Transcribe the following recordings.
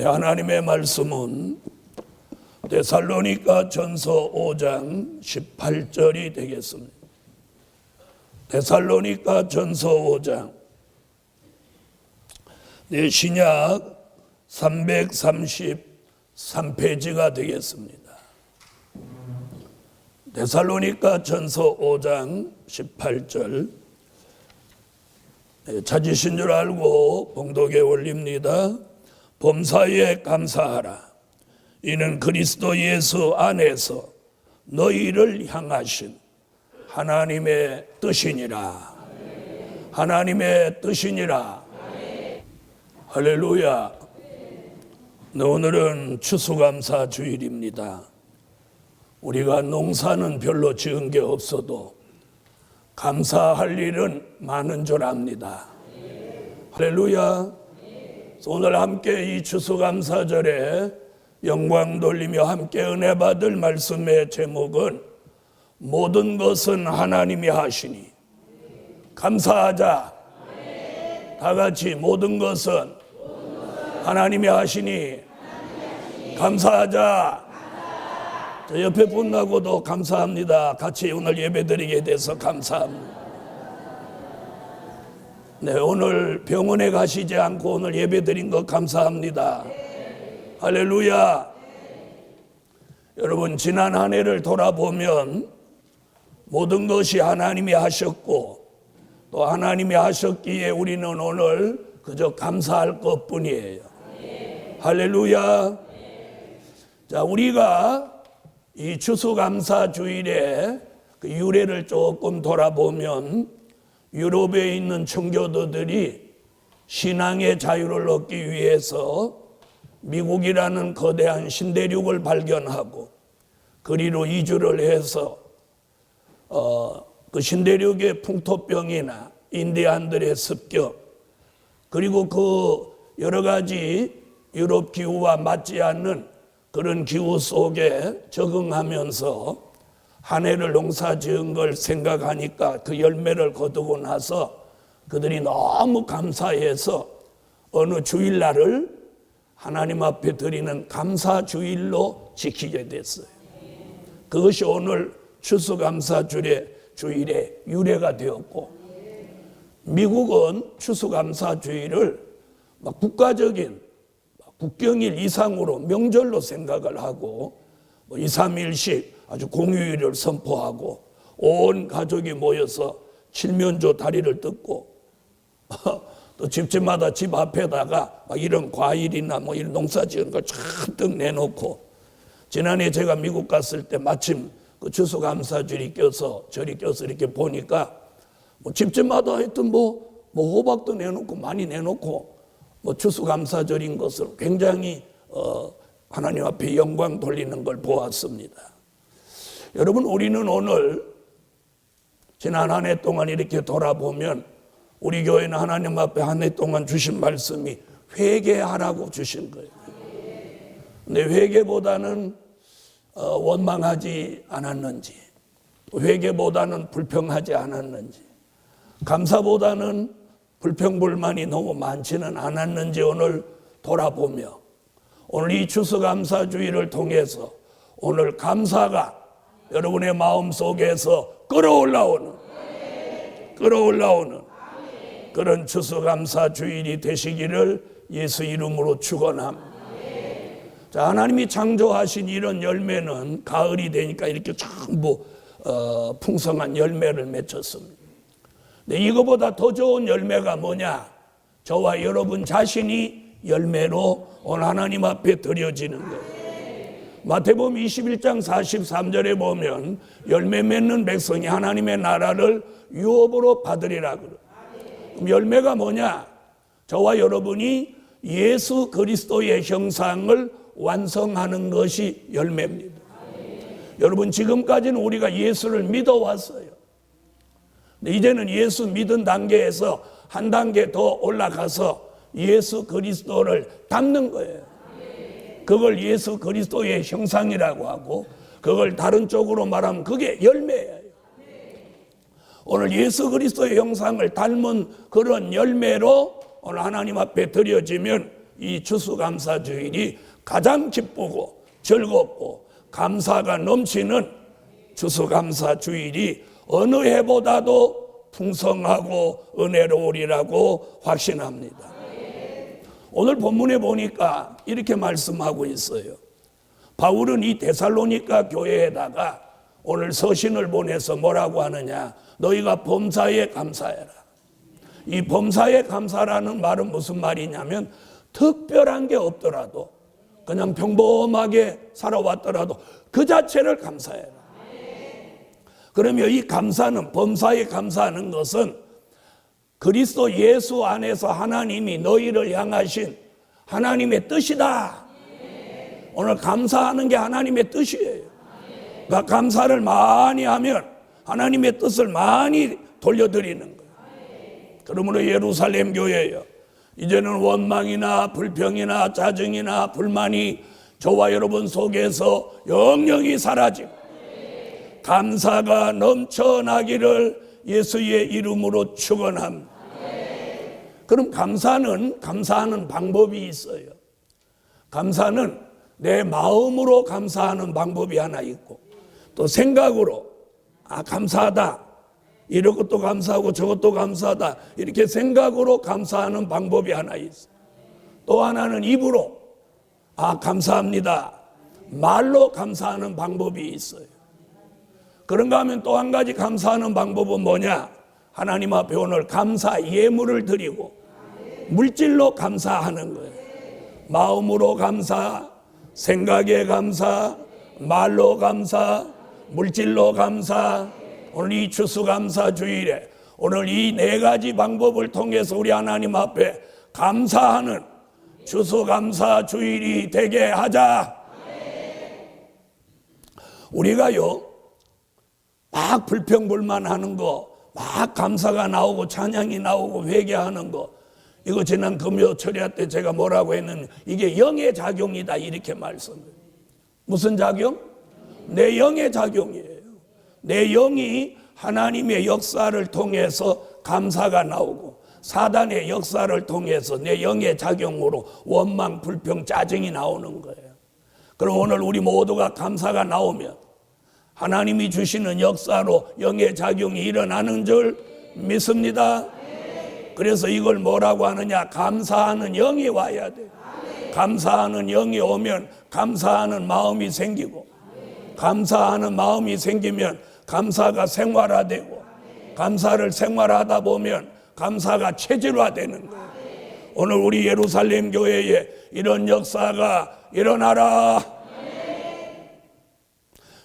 하나님의 말씀은 데살로니가 전서 5장 18절이 되겠습니다. 데살로니가 전서 5장 신약 333페이지가 되겠습니다. 데살로니가 전서 5장 18절 찾으신 줄 알고 봉독에 올립니다. 범사에 감사하라. 이는 그리스도 예수 안에서 너희를 향하신 하나님의 뜻이니라. 하나님의 뜻이니라. 할렐루야. 오늘은 추수감사 주일입니다. 우리가 농사는 별로 지은 게 없어도 감사할 일은 많은 줄 압니다. 할렐루야. 오늘 함께 이 추수감사절에 영광 돌리며 함께 은혜 받을 말씀의 제목은 모든 것은 하나님이 하시니 감사하자. 다 같이 모든 것은 하나님이 하시니 감사하자. 저 옆에 분하고도 감사합니다. 같이 오늘 예배드리게 돼서 감사합니다. 오늘 병원에 가시지 않고 오늘 예배드린 것 감사합니다. 할렐루야. 여러분, 지난 한 해를 돌아보면 모든 것이 하나님이 하셨고 또 하나님이 하셨기에 우리는 오늘 그저 감사할 것뿐이에요. 할렐루야. 자, 우리가 이 추수감사 주일에 그 유래를 조금 돌아보면 유럽에 있는 청교도들이 신앙의 자유를 얻기 위해서 미국이라는 거대한 신대륙을 발견하고 그리로 이주를 해서 그 신대륙의 풍토병이나 인디안들의 습격 그리고 그 여러 가지 유럽 기후와 맞지 않는 그런 기후 속에 적응하면서 한 해를 농사 지은 걸 생각하니까 그 열매를 거두고 나서 그들이 너무 감사해서 어느 주일날을 하나님 앞에 드리는 감사주일로 지키게 됐어요. 그것이 오늘 추수감사주일의 유래가 되었고, 미국은 추수감사주일을 국가적인 국경일 이상으로 명절로 생각을 하고 2, 3일씩 아주 공휴일을 선포하고 온 가족이 모여서 칠면조 다리를 뜯고 또 집집마다 집 앞에다가 이런 과일이나 이런 농사 지은 걸 잔뜩 내놓고, 지난해 제가 미국 갔을 때 마침 그 추수감사절이 절이 껴서 이렇게 보니까 집집마다 하여튼 호박도 내놓고 많이 내놓고 추수감사절인 것을 굉장히 하나님 앞에 영광 돌리는 걸 보았습니다. 여러분, 우리는 오늘 지난 한 해 동안 이렇게 돌아보면 우리 교회는 하나님 앞에 한 해 동안 주신 말씀이 회개하라고 주신 거예요. 근데 회개보다는 원망하지 않았는지, 회개보다는 불평하지 않았는지, 감사보다는 불평불만이 너무 많지는 않았는지 오늘 돌아보며 오늘 이 추수감사주의를 통해서 오늘 감사가 여러분의 마음 속에서 끌어올라오는 그런 추수감사주일이 되시기를 예수 이름으로 축원합니다. 자, 하나님이 창조하신 이런 열매는 가을이 되니까 이렇게 전부 풍성한 열매를 맺혔습니다. 근데 이거보다 더 좋은 열매가 뭐냐? 저와 여러분 자신이 열매로 오늘 하나님 앞에 드려지는 거예요. 마태복음 21장 43절에 보면 열매 맺는 백성이 하나님의 나라를 유업으로 받으리라 그래요. 그럼 열매가 뭐냐? 저와 여러분이 예수 그리스도의 형상을 완성하는 것이 열매입니다. 여러분, 지금까지는 우리가 예수를 믿어왔어요. 근데 이제는 예수 믿은 단계에서 한 단계 더 올라가서 예수 그리스도를 닮는 거예요. 그걸 예수 그리스도의 형상이라고 하고, 그걸 다른 쪽으로 말하면 그게 열매예요. 오늘 예수 그리스도의 형상을 닮은 그런 열매로 오늘 하나님 앞에 드려지면 이 추수감사주일이 가장 기쁘고 즐겁고 감사가 넘치는 추수감사주일이 어느 해보다도 풍성하고 은혜로우리라고 확신합니다. 오늘 본문에 보니까 이렇게 말씀하고 있어요. 바울은 이 데살로니가 교회에다가 오늘 서신을 보내서 뭐라고 하느냐, 너희가 범사에 감사해라. 이 범사에 감사라는 말은 무슨 말이냐면 특별한 게 없더라도 그냥 평범하게 살아왔더라도 그 자체를 감사해라. 그러면 이 감사는, 범사에 감사하는 것은 그리스도 예수 안에서 하나님이 너희를 향하신 하나님의 뜻이다. 오늘 감사하는 게 하나님의 뜻이에요. 그러니까 감사를 많이 하면 하나님의 뜻을 많이 돌려드리는 거예요. 그러므로 예루살렘 교회예요. 이제는 원망이나 불평이나 짜증이나 불만이 저와 여러분 속에서 영영이 사라지고 감사가 넘쳐나기를 예수의 이름으로 축원합니다. 그럼 감사하는 방법이 있어요. 감사는 내 마음으로 감사하는 방법이 하나 있고, 또 생각으로 감사하다, 이런 것도 감사하고 저것도 감사하다, 이렇게 생각으로 감사하는 방법이 하나 있어요. 또 하나는 입으로 감사합니다, 말로 감사하는 방법이 있어요. 그런가 하면 또 한 가지 감사하는 방법은 뭐냐? 하나님 앞에 오늘 감사 예물을 드리고 물질로 감사하는 거예요. 마음으로 감사, 생각에 감사, 말로 감사, 물질로 감사. 오늘 이 추수감사 주일에 오늘 이 네 가지 방법을 통해서 우리 하나님 앞에 감사하는 추수감사 주일이 되게 하자. 우리가요 막 불평불만하는 거, 막 감사가 나오고 찬양이 나오고 회개하는 거, 이거 지난 금요 철야 때 제가 뭐라고 했느냐, 이게 영의 작용이다 이렇게 말씀해요. 무슨 작용? 내 영의 작용이에요. 내 영이 하나님의 역사를 통해서 감사가 나오고 사단의 역사를 통해서 내 영의 작용으로 원망, 불평, 짜증이 나오는 거예요. 그럼 오늘 우리 모두가 감사가 나오면 하나님이 주시는 역사로 영의 작용이 일어나는 줄 믿습니다. 그래서 이걸 뭐라고 하느냐, 감사하는 영이 와야 돼. 감사하는 영이 오면 감사하는 마음이 생기고, 감사하는 마음이 생기면 감사가 생활화되고, 감사를 생활하다 보면 감사가 체질화되는 거예요. 오늘 우리 예루살렘 교회에 이런 역사가 일어나라.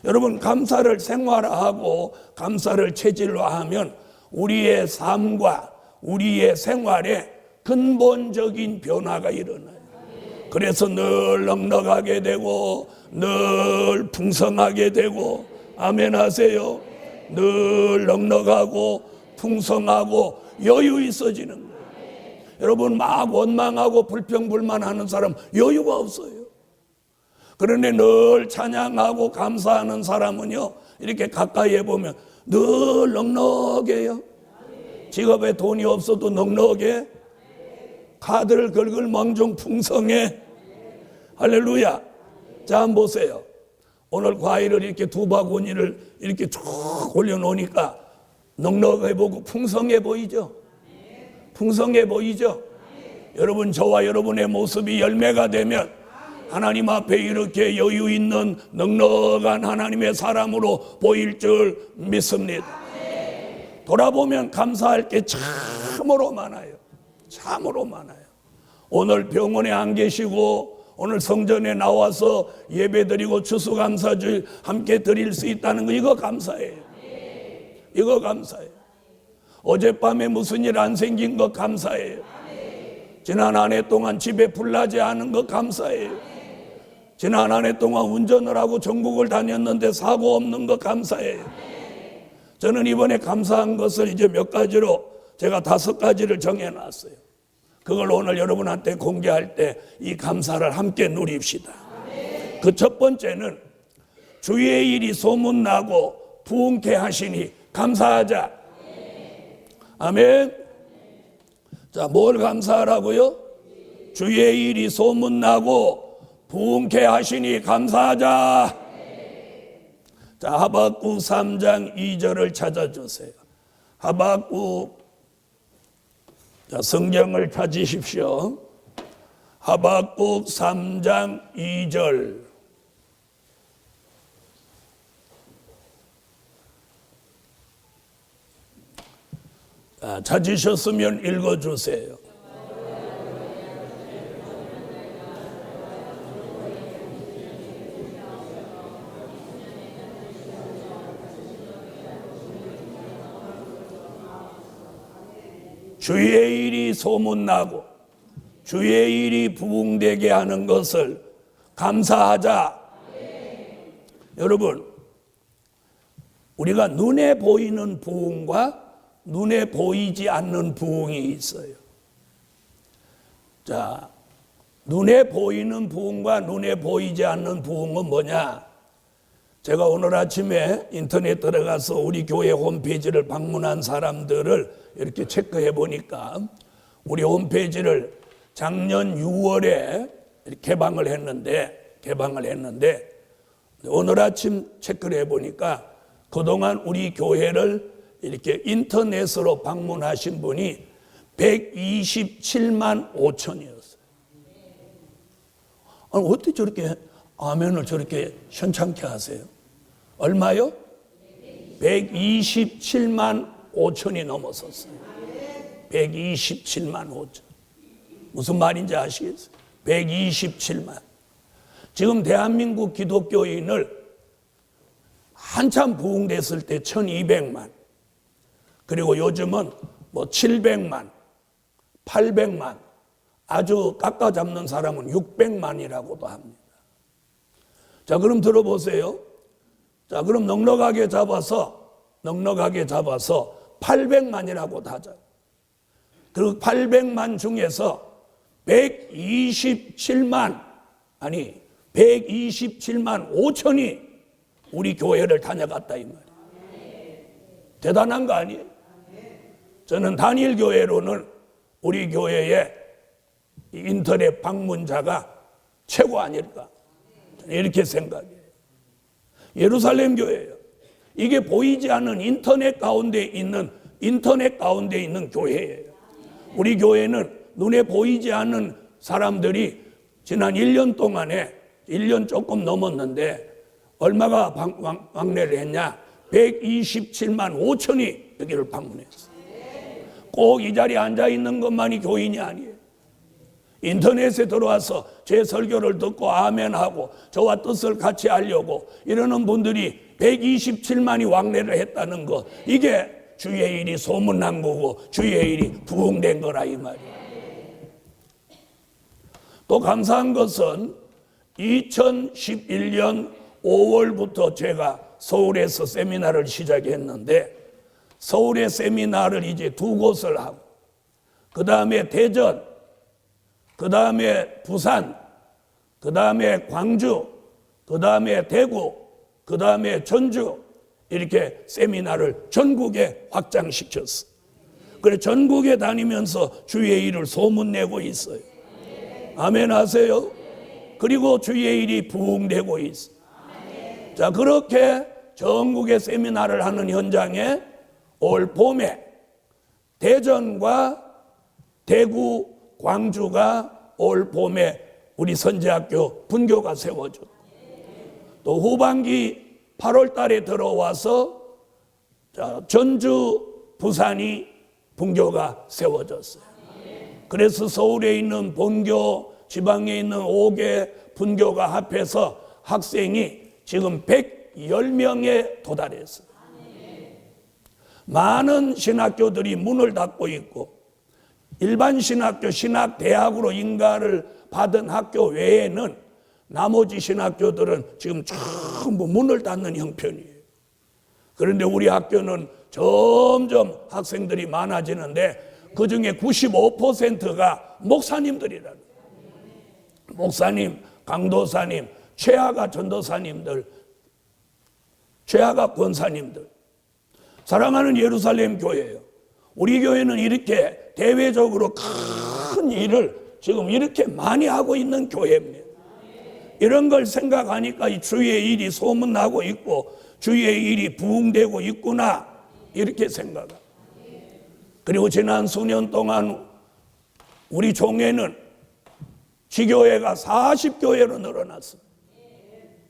여러분, 감사를 생활화하고 감사를 체질화하면 우리의 삶과 우리의 생활에 근본적인 변화가 일어나요. 그래서 늘 넉넉하게 되고 늘 풍성하게 되고, 아멘 하세요. 늘 넉넉하고 풍성하고 여유 있어지는 거예요. 여러분, 막 원망하고 불평불만하는 사람 여유가 없어요. 그런데 늘 찬양하고 감사하는 사람은요, 이렇게 가까이에 보면 늘 넉넉해요. 직업에 돈이 없어도 넉넉해. 카드를 긁을 망정 풍성해. 할렐루야. 자, 한번 보세요. 오늘 과일을 이렇게 두 바구니를 이렇게 쭉 올려놓으니까 넉넉해 보고 풍성해 보이죠? 풍성해 보이죠? 여러분, 저와 여러분의 모습이 열매가 되면 하나님 앞에 이렇게 여유 있는 넉넉한 하나님의 사람으로 보일 줄 믿습니다. 돌아보면 감사할 게 참으로 많아요. 참으로 많아요. 오늘 병원에 안 계시고 오늘 성전에 나와서 예배드리고 추수감사주일 함께 드릴 수 있다는 거, 이거 감사해요. 이거 감사해요. 어젯밤에 무슨 일 안 생긴 거 감사해요. 지난 한 해 동안 집에 불나지 않은 거 감사해요. 지난 한 해 동안 운전을 하고 전국을 다녔는데 사고 없는 거 감사해요. 저는 이번에 감사한 것을 이제 몇 가지로 제가 5가지를 정해놨어요. 그걸 오늘 여러분한테 공개할 때 이 감사를 함께 누립시다. 그 첫 번째는 주의 일이 소문나고 부흥케 하시니 감사하자. 아멘. 자, 뭘 감사하라고요? 주의 일이 소문나고 부흥케 하시니 감사하자. 자, 하박국 3장 2절을 찾아주세요. 하박국, 자, 성경을 찾으십시오. 하박국 3장 2절. 찾으셨으면 읽어주세요. 주의 일이 소문나고 주의 일이 부흥되게 하는 것을 감사하자. 여러분, 우리가 눈에 보이는 부흥과 눈에 보이지 않는 부흥이 있어요. 자, 눈에 보이는 부흥과 눈에 보이지 않는 부흥은 뭐냐? 제가 오늘 아침에 인터넷 들어가서 우리 교회 홈페이지를 방문한 사람들을 이렇게 체크해 보니까 우리 홈페이지를 작년 6월에 개방을 했는데 오늘 아침 체크를 해 보니까 그동안 우리 교회를 이렇게 인터넷으로 방문하신 분이 127만 5천이었어요. 아니, 어떻게 저렇게 아멘을 저렇게 현창케 하세요? 얼마요? 127만 5천이 넘었었어요. 127만 5천. 무슨 말인지 아시겠어요? 127만. 지금 대한민국 기독교인을 한참 부흥됐을 때 1200만. 그리고 요즘은 뭐 700만, 800만, 아주 깎아잡는 사람은 600만이라고도 합니다. 자, 그럼 들어보세요. 자, 그럼 넉넉하게 잡아서 800만이라고 하자. 그 800만 중에서 127만 5천이 우리 교회를 다녀갔다 이 말이에요. 대단한 거 아니에요? 저는 단일 교회로는 우리 교회의 인터넷 방문자가 최고 아닐까 이렇게 생각해요. 예루살렘 교회예요. 이게 보이지 않는 인터넷 가운데 있는 교회예요. 우리 교회는 눈에 보이지 않는 사람들이 지난 1년 동안에 1년 조금 넘었는데 얼마가 왕래를 했냐? 127만 5천이 여기를 방문했어요. 꼭 이 자리에 앉아있는 것만이 교인이 아니에요. 인터넷에 들어와서 제 설교를 듣고 아멘하고 저와 뜻을 같이 하려고 이러는 분들이 127만이 왕래를 했다는 것, 이게 주의 일이 소문난 거고 주의 일이 부흥된 거라 이 말이에요. 또 감사한 것은 2011년 5월부터 제가 서울에서 세미나를 시작했는데 서울의 세미나를 이제 2곳을 하고 그 다음에 대전, 그 다음에 부산, 그 다음에 광주, 그 다음에 대구, 그 다음에 전주 이렇게 세미나를 전국에 확장시켰어. 그래 전국에 다니면서 주의 일을 소문내고 있어요. 아멘 하세요. 그리고 주의 일이 부흥되고 있어. 자, 그렇게 전국에 세미나를 하는 현장에 올 봄에 대전과 대구, 광주가 올 봄에 우리 선지학교 분교가 세워져. 또 후반기 8월 달에 들어와서 전주, 부산이 분교가 세워졌어요. 그래서 서울에 있는 본교, 지방에 있는 5개 분교가 합해서 학생이 지금 110명에 도달했어요. 많은 신학교들이 문을 닫고 있고 일반 신학교, 신학대학으로 인가를 받은 학교 외에는 나머지 신학교들은 지금 전부 문을 닫는 형편이에요. 그런데 우리 학교는 점점 학생들이 많아지는데 그중에 95%가 목사님들이라는 거예요. 목사님, 강도사님, 최하가 전도사님들, 최하가 권사님들. 사랑하는 예루살렘 교회예요. 우리 교회는 이렇게 대외적으로 큰 일을 지금 이렇게 많이 하고 있는 교회입니다. 이런 걸 생각하니까 이 주의 일이 소문나고 있고 주의 일이 부흥되고 있구나 이렇게 생각합니다. 그리고 지난 수년 동안 우리 종회는 지교회가 40교회로 늘어났습니다.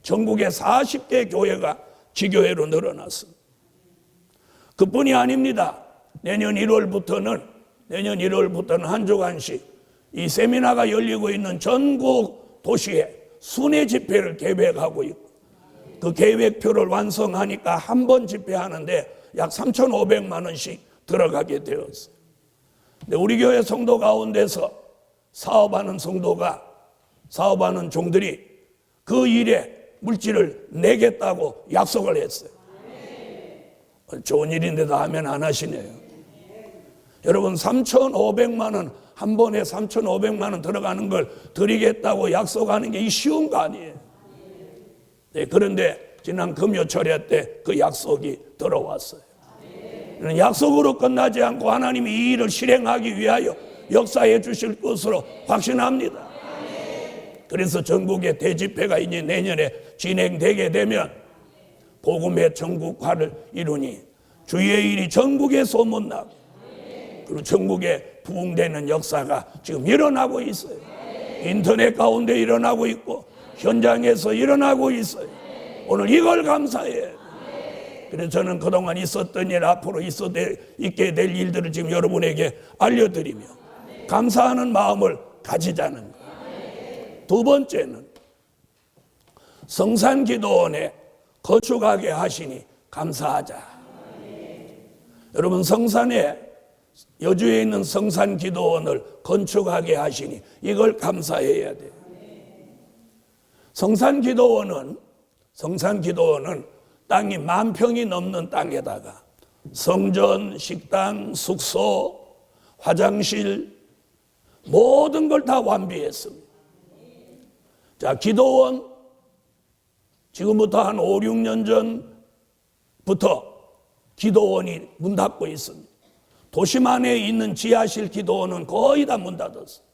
전국에 40개 교회가 지교회로 늘어났습니다. 그뿐이 아닙니다. 내년 1월부터는 한 주간씩 이 세미나가 열리고 있는 전국 도시에 순회 집회를 계획하고 있고 그 계획표를 완성하니까 한 번 집회하는데 약 3,500만 원씩 들어가게 되었어요. 근데 우리 교회 성도 가운데서 사업하는 종들이 그 일에 물질을 내겠다고 약속을 했어요. 좋은 일인데도 하면 안 하시네요. 여러분 3,500만 원 한 번에 3,500만 원 들어가는 걸 드리겠다고 약속하는 게 쉬운 거 아니에요. 네, 그런데 지난 금요철회 때 그 약속이 들어왔어요. 약속으로 끝나지 않고 하나님이 이 일을 실행하기 위하여 역사해 주실 것으로 확신합니다. 그래서 전국의 대집회가 이제 내년에 진행되게 되면 복음의 전국화를 이루니 주의 일이 전국에 소문나고 그리고 전국에 부흥되는 역사가 지금 일어나고 있어요. 인터넷 가운데 일어나고 있고 현장에서 일어나고 있어요. 오늘 이걸 감사해요. 그래서 저는 그동안 있었던 일, 앞으로 있게 될 일들을 지금 여러분에게 알려드리며 감사하는 마음을 가지자는 거예요. 두 번째는 성산기도원에 거축하게 하시니 감사하자. 여러분 성산에 여주에 있는 성산기도원을 건축하게 하시니 이걸 감사해야 돼요. 성산기도원은 땅이 10,000평이 넘는 땅에다가 성전, 식당, 숙소, 화장실 모든 걸 다 완비했습니다. 자, 기도원 지금부터 한 5, 6년 전부터 기도원이 문 닫고 있습니다. 도심 안에 있는 지하실 기도원은 거의 다 문 닫았어요.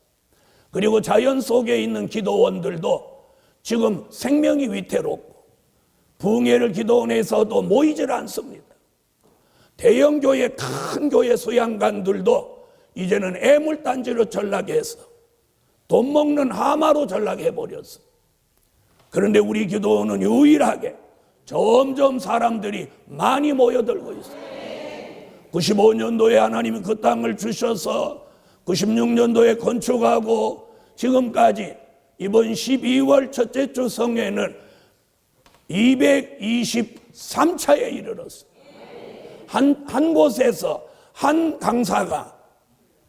그리고 자연 속에 있는 기도원들도 지금 생명이 위태롭고 부흥회를 기도원에서도 모이질 않습니다. 대형 교회, 큰 교회 소양관들도 이제는 애물단지로 전락해서 돈 먹는 하마로 전락해버렸어요. 그런데 우리 기도원은 유일하게 점점 사람들이 많이 모여들고 있어요. 95년도에 하나님이 그 땅을 주셔서 96년도에 건축하고 지금까지 이번 12월 첫째 주 성회는 223차에 이르렀어요. 한 곳에서 한 강사가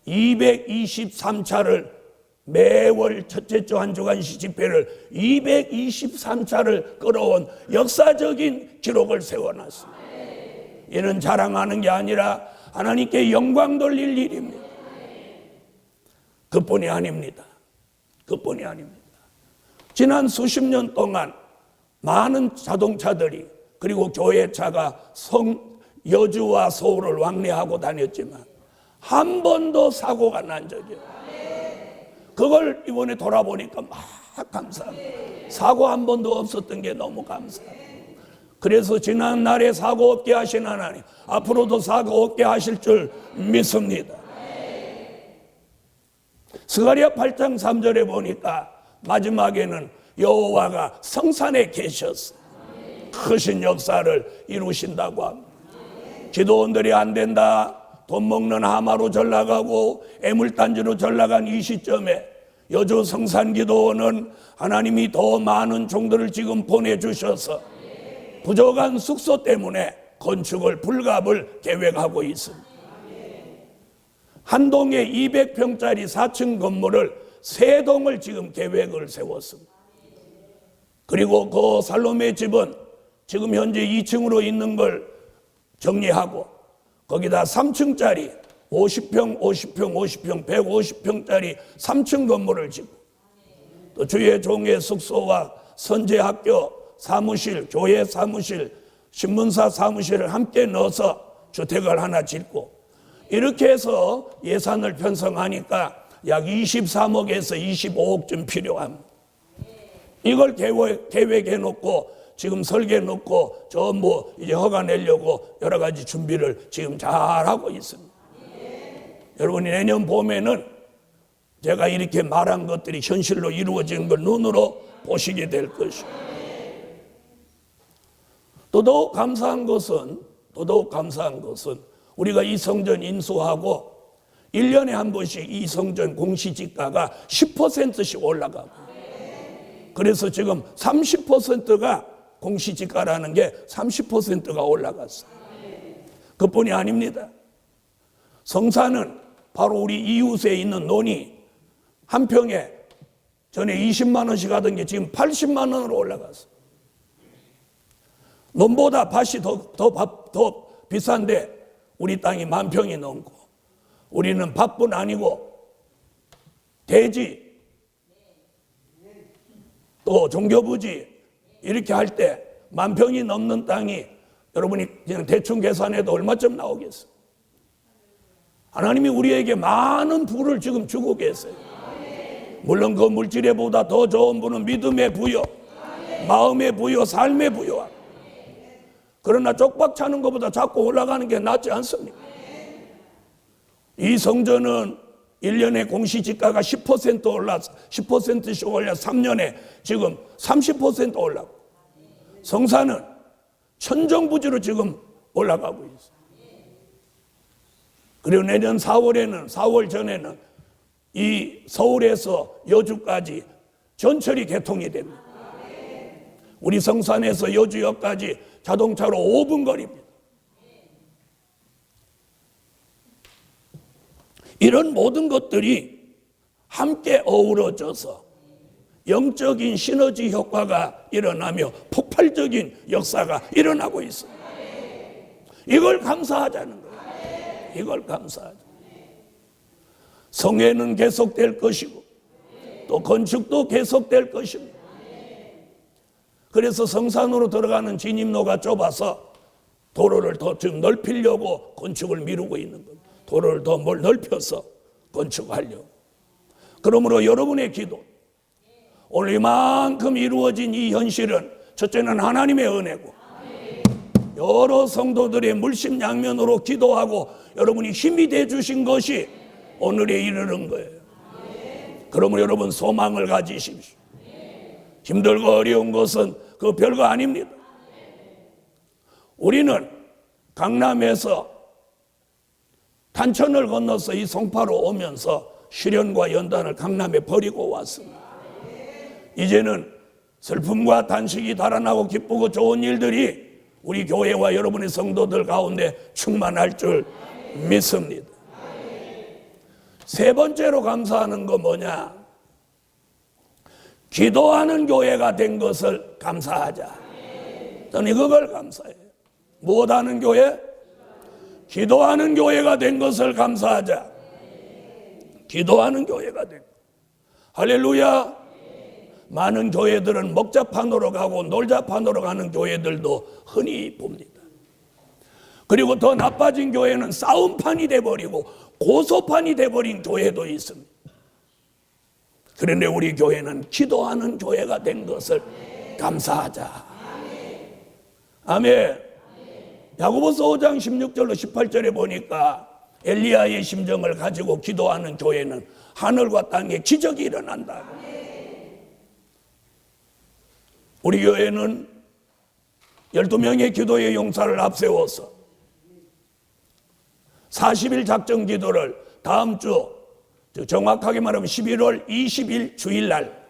223차를 매월 첫째 주 한 주간씩 집회를 223차를 끌어온 역사적인 기록을 세워놨습니다. 이는 자랑하는 게 아니라 하나님께 영광 돌릴 일입니다. 그뿐이 아닙니다. 지난 수십 년 동안 많은 자동차들이 그리고 교회차가 여주와 서울을 왕래하고 다녔지만 한 번도 사고가 난 적이 없어요. 그걸 이번에 돌아보니까 막 감사합니다. 사고 한 번도 없었던 게 너무 감사합니다. 그래서 지난 날에 사고 없게 하신 하나님 앞으로도 사고 없게 하실 줄 믿습니다. 스가랴 8장 3절에 보니까 마지막에는 여호와가 성산에 계셨어요. 크신 역사를 이루신다고 합니다. 기도원들이 안 된다, 돈 먹는 하마로 전락하고 애물단지로 전락한 이 시점에 여주 성산기도원은 하나님이 더 많은 종들을 지금 보내주셔서 부족한 숙소 때문에 건축을 불갑을 계획하고 있습니다. 한 동에 200평짜리 4층 건물을 3동을 지금 계획을 세웠습니다. 그리고 그 살로메 집은 지금 현재 2층으로 있는 걸 정리하고 거기다 3층짜리 50평, 150평짜리 3층 건물을 짓고 또 주의 종의 숙소와 선제학교 사무실, 교회 사무실, 신문사 사무실을 함께 넣어서 주택을 하나 짓고 이렇게 해서 예산을 편성하니까 약 23억에서 25억쯤 필요합니다. 이걸 계획해 놓고 지금 설계 놓고 전부 이제 허가 내려고 여러 가지 준비를 지금 잘 하고 있습니다. 여러분이 내년 봄에는 제가 이렇게 말한 것들이 현실로 이루어지는 걸 눈으로 보시게 될 것이고, 더더욱 감사한 것은 우리가 이 성전 인수하고 1년에 한 번씩 이 성전 공시지가가 10%씩 올라가고, 그래서 지금 30%가 공시지가라는 게 30%가 올라갔어요. 그뿐이 아닙니다. 성사는 바로 우리 이웃에 있는 논이 한 평에 전에 20만 원씩 하던 게 지금 80만 원으로 올라갔어요. 논보다 밭이 더 비싼데 우리 땅이 10,000평이 넘고, 우리는 밭뿐 아니고 대지 또 종교부지 이렇게 할 때 10,000평이 넘는 땅이 여러분이 그냥 대충 계산해도 얼마쯤 나오겠어요? 하나님이 우리에게 많은 부를 지금 주고 계세요. 물론 그 물질에 보다 더 좋은 부는 믿음의 부여, 마음의 부여, 삶의 부여. 그러나 쪽박 차는 것보다 자꾸 올라가는 게 낫지 않습니까? 이 성전은 1년에 공시지가가 10%씩 올라 3년에 지금 30% 올라가고, 성사는 천정부지로 지금 올라가고 있어요. 그리고 내년 4월 전에는 이 서울에서 여주까지 전철이 개통이 됩니다. 우리 성산에서 여주역까지 자동차로 5분 거리입니다. 이런 모든 것들이 함께 어우러져서 영적인 시너지 효과가 일어나며 폭발적인 역사가 일어나고 있습니다. 이걸 감사하자는 거예요. 이걸 감사하자. 성회는 계속될 것이고 또 건축도 계속될 것입니다. 그래서 성산으로 들어가는 진입로가 좁아서 도로를 더 좀 넓히려고 건축을 미루고 있는 겁니다. 도로를 더 넓혀서 건축하려고. 그러므로 여러분의 기도, 오늘 이만큼 이루어진 이 현실은 첫째는 하나님의 은혜고, 여러 성도들의 물심양면으로 기도하고 여러분이 힘이 돼 주신 것이 오늘에 이르는 거예요. 그러므로 여러분 소망을 가지십시오. 힘들고 어려운 것은 그 별거 아닙니다. 우리는 강남에서 탄천을 건너서 이 송파로 오면서 시련과 연단을 강남에 버리고 왔습니다. 이제는 슬픔과 단식이 달아나고 기쁘고 좋은 일들이 우리 교회와 여러분의 성도들 가운데 충만할 줄 믿습니다. 세 번째로 감사하는 건 뭐냐? 기도하는 교회가 된 것을 감사하자. 저는 그걸 감사해요. 무엇하는 교회? 기도하는 교회가 된 것을 감사하자. 기도하는 교회가 된 것. 할렐루야. 많은 교회들은 먹자판으로 가고 놀자판으로 가는 교회들도 흔히 봅니다. 그리고 더 나빠진 교회는 싸움판이 돼버리고 고소판이 돼버린 교회도 있습니다. 그런데 우리 교회는 기도하는 교회가 된 것을 감사하자. 아멘. 야고보서 5장 16절로 18절에 보니까 엘리야의 심정을 가지고 기도하는 교회는 하늘과 땅에 기적이 일어난다. 우리 교회는 12명의 기도의 용사를 앞세워서 40일 작정 기도를 다음 주, 정확하게 말하면 11월 20일 주일날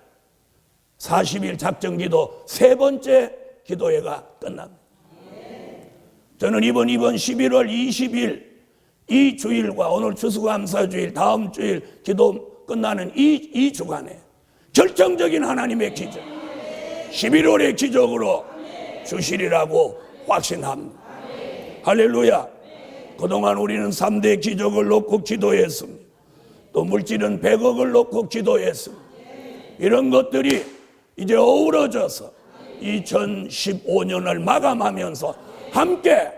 40일 작정 기도 세 번째 기도회가 끝납니다. 저는 이번 11월 20일 이 주일과 오늘 추수감사주일 다음 주일 기도 끝나는 이 주간에 결정적인 하나님의 기적, 11월의 기적으로 주시리라고 확신합니다. 할렐루야. 그동안 우리는 3대 기적을 놓고 기도했습니다. 또 물질은 100억을 놓고 기도했습니다. 이런 것들이 이제 어우러져서 2015년을 마감하면서 함께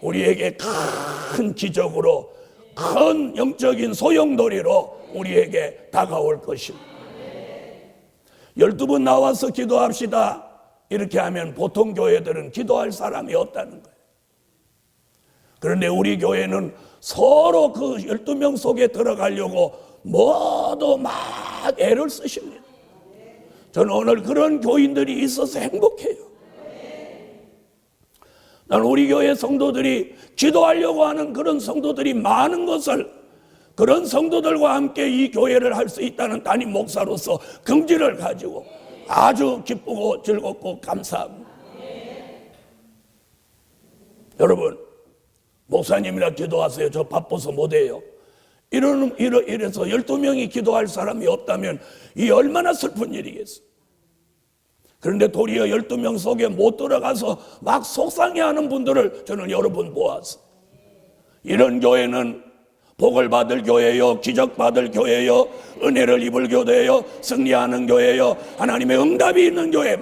우리에게 큰 기적으로, 큰 영적인 소용돌이로 우리에게 다가올 것입니다. 12분 나와서 기도합시다 이렇게 하면 보통 교회들은 기도할 사람이 없다는 거예요. 그런데 우리 교회는 서로 그 12명 속에 들어가려고 모두 막 애를 쓰십니다. 저는 오늘 그런 교인들이 있어서 행복해요. 난 우리 교회 성도들이 기도하려고 하는 그런 성도들이 많은 것을, 그런 성도들과 함께 이 교회를 할 수 있다는 담임 목사로서 긍지를 가지고 아주 기쁘고 즐겁고 감사합니다. 여러분, 목사님이라 기도하세요. 저 바빠서 못해요. 이래서 12명이 기도할 사람이 없다면 이 얼마나 슬픈 일이겠어요. 그런데 도리어 12명 속에 못 들어가서 막 속상해하는 분들을 저는 여러 번 보았어요. 이런 교회는 복을 받을 교회요, 기적 받을 교회요, 은혜를 입을 교회요, 승리하는 교회요, 하나님의 응답이 있는 교회.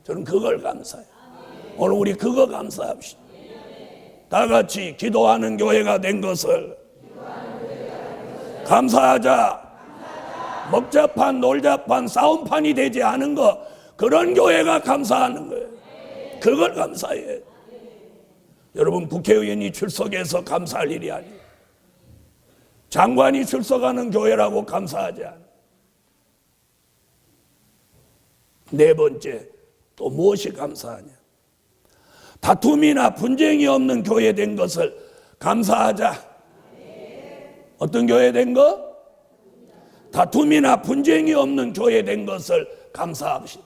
저는 그걸 감사해요. 오늘 우리 그거 감사합시다. 다 같이 기도하는 교회가 된 것을 감사하자. 먹자판, 놀자판, 싸움판이 되지 않은 거, 그런 교회가 감사하는 거예요. 그걸 감사해요. 여러분, 국회의원이 출석해서 감사할 일이 아니에요. 장관이 출석하는 교회라고 감사하지 않아요. 네 번째, 또 무엇이 감사하냐? 다툼이나 분쟁이 없는 교회 된 것을 감사하자. 어떤 교회 된 거? 다툼이나 분쟁이 없는 교회 된 것을 감사합시다.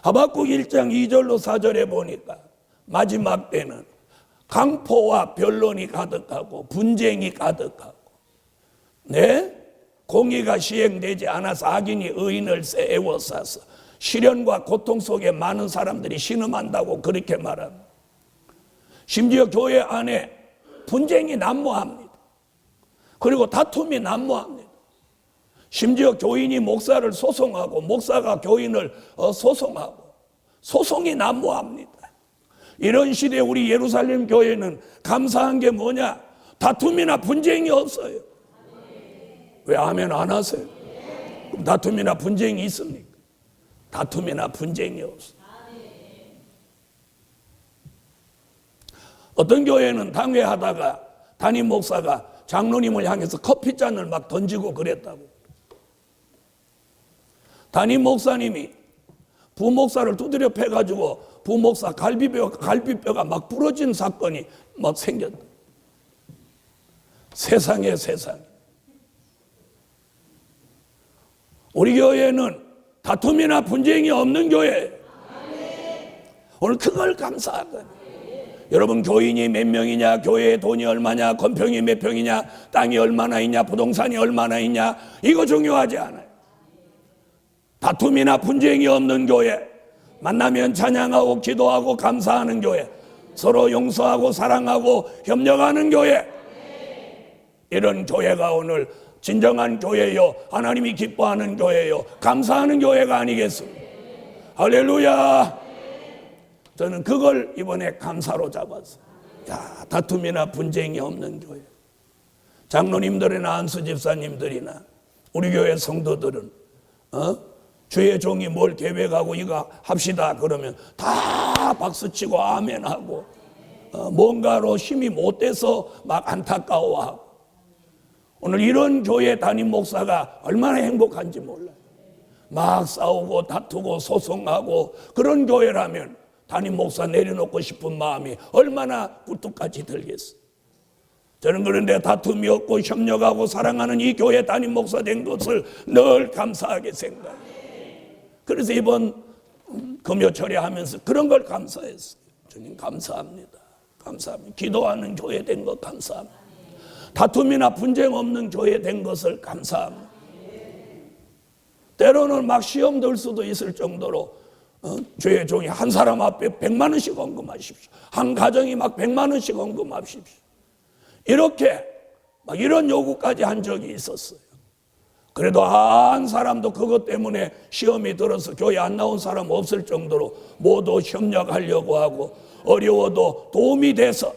하박국 1장 2절로 4절에 보니까 마지막 때는 강포와 변론이 가득하고 분쟁이 가득하고, 네? 공의가 시행되지 않아서 악인이 의인을 애워싸서 시련과 고통 속에 많은 사람들이 신음한다고 그렇게 말합니다. 심지어 교회 안에 분쟁이 난무합니다. 그리고 다툼이 난무합니다. 심지어 교인이 목사를 소송하고 목사가 교인을 소송하고 소송이 난무합니다. 이런 시대에 우리 예루살렘 교회는 감사한 게 뭐냐? 다툼이나 분쟁이 없어요. 왜 아멘 안 하세요? 그럼 다툼이나 분쟁이 있습니까? 다툼이나 분쟁이 없어요. 어떤 교회는 당회하다가 담임 목사가 장로님을 향해서 커피잔을 막 던지고 그랬다고. 담임 목사님이 부목사를 두드려 패가지고 부목사 갈비뼈가 막 부러진 사건이 막 생겼다. 세상에. 우리 교회는 다툼이나 분쟁이 없는 교회. 오늘 그걸 감사하거든요. 여러분, 교인이 몇 명이냐, 교회에 돈이 얼마냐, 건평이 몇 평이냐, 땅이 얼마나 있냐, 부동산이 얼마나 있냐, 이거 중요하지 않아요. 다툼이나 분쟁이 없는 교회, 만나면 찬양하고 기도하고 감사하는 교회, 서로 용서하고 사랑하고 협력하는 교회, 이런 교회가 오늘 진정한 교회요, 하나님이 기뻐하는 교회요, 감사하는 교회가 아니겠습니까? 할렐루야. 저는 그걸 이번에 감사로 잡았어요. 야, 다툼이나 분쟁이 없는 교회. 장로님들이나 안수 집사님들이나 우리 교회 성도들은 주의 종이 뭘 계획하고 이거 합시다 그러면 다 박수치고 아멘하고, 뭔가로 힘이 못 돼서 막 안타까워하고. 오늘 이런 교회 담임 목사가 얼마나 행복한지 몰라요. 막 싸우고 다투고 소송하고 그런 교회라면 담임 목사 내려놓고 싶은 마음이 얼마나 굴뚝같이 들겠어요. 저는 그런데 다툼이 없고 협력하고 사랑하는 이 교회 담임 목사 된 것을 늘 감사하게 생각해요. 그래서 이번 금요철에 하면서 그런 걸 감사했어요. 주님 감사합니다. 감사합니다. 기도하는 교회 된 것 감사합니다. 다툼이나 분쟁 없는 교회 된 것을 감사합니다. 때로는 막 시험 들 수도 있을 정도로 주의 종이 한 사람 앞에 100만 원씩 헌금하십시오. 한 가정이 막 100만 원씩 헌금하십시오. 이렇게 막 이런 요구까지 한 적이 있었어요. 그래도 한 사람도 그것 때문에 시험이 들어서 교회 안 나온 사람 없을 정도로 모두 협력하려고 하고 어려워도 도움이 돼서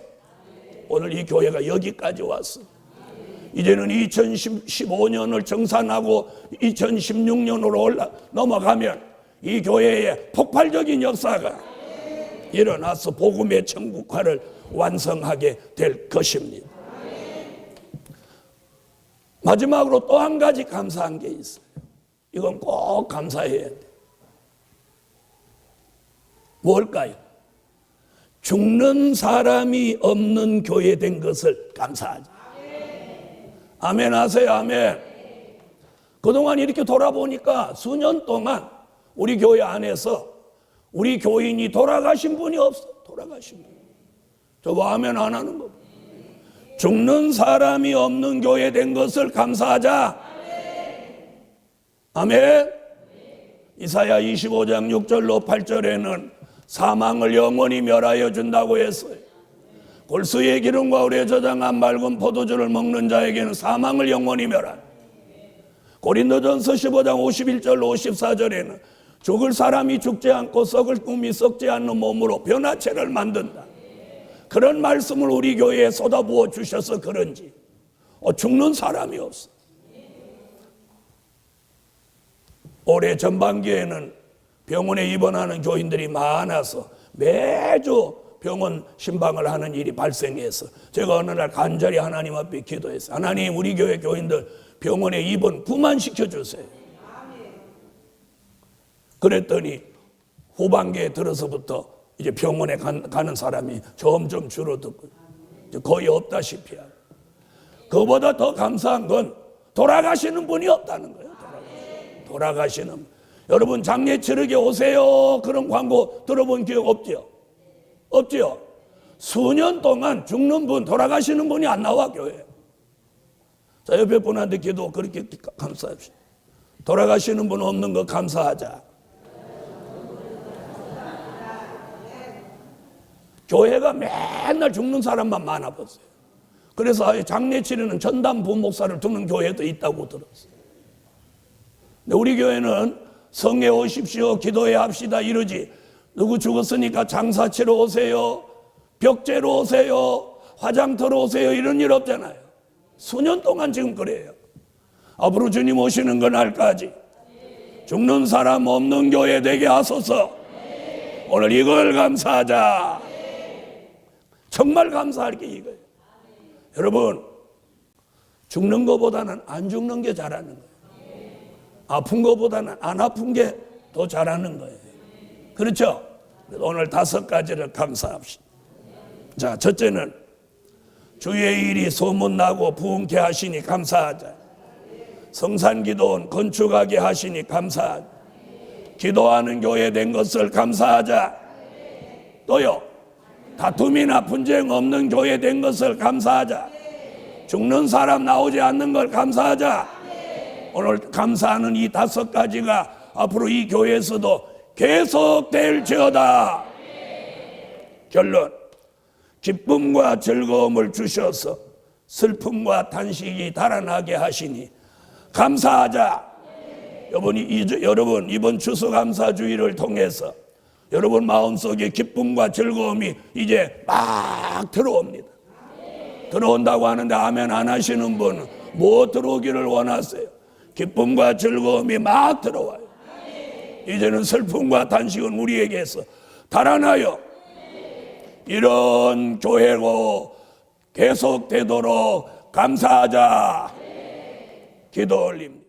오늘 이 교회가 여기까지 왔어요. 이제는 2015년을 정산하고 2016년으로 넘어가면 이 교회에 폭발적인 역사가 일어나서 복음의 천국화를 완성하게 될 것입니다. 마지막으로 또 한 가지 감사한 게 있어요. 이건 꼭 감사해야 돼요. 뭘까요? 죽는 사람이 없는 교회 된 것을 감사하죠. 아멘 하세요. 아멘. 그동안 이렇게 돌아보니까 수년 동안 우리 교회 안에서 우리 교인이 돌아가신 분이 없어. 돌아가신 분. 저거 아멘 안 하는 거. 죽는 사람이 없는 교회 된 것을 감사하자. 아멘. 이사야 25장 6절로 8절에는 사망을 영원히 멸하여 준다고 했어요. 골수의 기름과 오래 저장한 맑은 포도주를 먹는 자에게는 사망을 영원히 멸하라. 고린도전서 15장 51절로 54절에는 죽을 사람이 죽지 않고 썩을 꿈이 썩지 않는 몸으로 변화체를 만든다. 그런 말씀을 우리 교회에 쏟아부어 주셔서 그런지 죽는 사람이 없어. 올해 전반기에는 병원에 입원하는 교인들이 많아서 매주 병원 신방을 하는 일이 발생해서 제가 어느 날 간절히 하나님 앞에 기도했어요. 하나님, 우리 교회 교인들 병원에 입원 그만시켜 주세요. 그랬더니 후반기에 들어서부터 이제 병원에 가는 사람이 점점 줄어들고 거의 없다시피 하고, 그보다 더 감사한 건 돌아가시는 분이 없다는 거예요. 돌아가시는 분. 여러분, 장례 치르게 오세요 그런 광고 들어본 기억 없죠? 없죠? 수년 동안 죽는 분, 돌아가시는 분이 안 나와 교회에. 자, 옆에 분한테 기도 그렇게 감사합시다. 돌아가시는 분 없는 거 감사하자. 교회가 맨날 죽는 사람만 많아봤어요. 그래서 아예 장례 치르는 전담 부목사를 두는 교회도 있다고 들었어요. 근데 우리 교회는 성에 오십시오, 기도해 합시다 이러지, 누구 죽었으니까 장사치러 오세요, 벽제로 오세요, 화장터로 오세요 이런 일 없잖아요. 수년 동안 지금 그래요. 앞으로 주님 오시는 그날까지 죽는 사람 없는 교회 되게 하소서. 오늘 이걸 감사하자. 정말 감사할 게 이거예요. 여러분, 죽는 것보다는 안 죽는 게 잘하는 거예요. 아픈 것보다는 안 아픈 게 더 잘하는 거예요. 그렇죠? 오늘 5가지를 감사합시다. 자, 첫째는 주의 일이 소문나고 부흥케 하시니 감사하자. 성산기도원 건축하게 하시니 감사하자. 기도하는 교회 된 것을 감사하자. 또요, 다툼이나 분쟁 없는 교회 된 것을 감사하자. 죽는 사람 나오지 않는 걸 감사하자. 오늘 감사하는 이 5가지가 앞으로 이 교회에서도 계속될지어다. 결론, 기쁨과 즐거움을 주셔서 슬픔과 탄식이 달아나게 하시니 감사하자. 여러분, 이번 추수감사주의를 통해서 여러분 마음속에 기쁨과 즐거움이 이제 막 들어옵니다. 들어온다고 하는데 아멘 안 하시는 분은 뭐 들어오기를 원하세요? 기쁨과 즐거움이 막 들어와요. 이제는 슬픔과 단식은 우리에게서 달아나요. 이런 교회로 계속되도록 감사하자. 기도 올립니다.